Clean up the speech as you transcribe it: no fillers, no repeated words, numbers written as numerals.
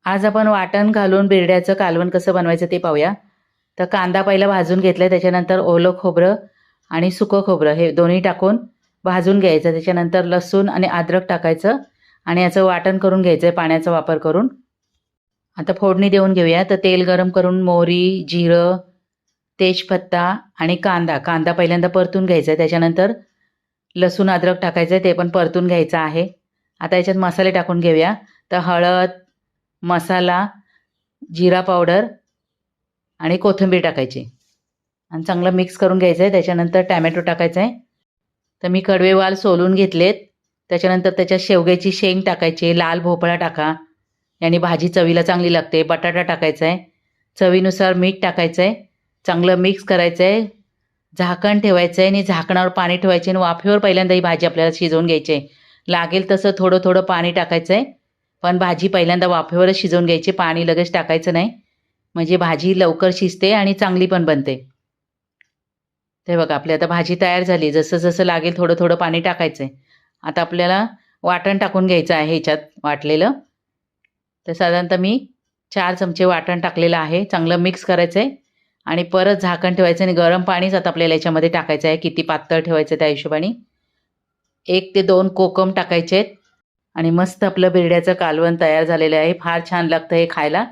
आज आपण वाटण घालून बिरड्याचं कालवण कसं बनवायचं ते पाहूया. तर कांदा पहिला भाजून घेतला, त्याच्यानंतर ओलं खोबरं आणि सुकं खोबरं हे दोन्ही टाकून भाजून घ्यायचं. त्याच्यानंतर लसूण आणि अद्रक टाकायचं आणि याचं वाटण करून घ्यायचं आहे पाण्याचा वापर करून. आता फोडणी देऊन घेऊया. तर तेल गरम करून मोहरी, जिरं, तेजपत्ता आणि कांदा पहिल्यांदा परतून घ्यायचा आहे. त्याच्यानंतर लसूण अद्रक टाकायचं आहे, ते पण परतून घ्यायचं आहे. आता याच्यात मसाले टाकून घेऊया. तर हळद, मसाला, जिरा पावडर आणि कोथिंबीर टाकायची आणि चांगलं मिक्स करून घ्यायचं आहे. त्याच्यानंतर टॅमॅटो टाकायचा आहे. तर मी कडवे वाल सोलून घेतलेत. त्याच्यानंतर त्याच्यात शेवग्याची शेंग टाकायची, लाल भोपळा टाका, याने भाजी चवीला चांगली लागते. बटाटा टाकायचा आहे, चवीनुसार मीठ टाकायचं आहे, चांगलं मिक्स करायचं आहे, झाकण ठेवायचं आहे आणि झाकणावर पाणी ठेवायचे आणि वाफेवर पहिल्यांदा ही भाजी आपल्याला शिजवून घ्यायची आहे. लागेल तसं थोडं थोडं पाणी टाकायचं आहे, पण भाजी पहिल्यांदा वाफेवरच शिजवून घ्यायची, पाणी लगेच टाकायचं नाही, म्हणजे भाजी लवकर शिजते आणि चांगली पण बनते. ते बघा आपली आता भाजी तयार झाली. जसं जसं लागेल थोडं थोडं पाणी टाकायचं आहे. आता आपल्याला वाटण टाकून घ्यायचं आहे ह्याच्यात वाटलेलं. तर साधारणतः मी 4 चमचे वाटण टाकलेलं आहे. चांगलं मिक्स करायचं आहे आणि परत झाकण ठेवायचं आणि गरम पाणीच आता आपल्याला याच्यामध्ये टाकायचं आहे. किती पातळ ठेवायचं त्या हिशोबाने 1 ते 2 कोकम टाकायचे आहेत आणि मस्त आपलं बिरड्याचं कालवण तयार झालेलं आहे. फार छान लागतं हे खायला.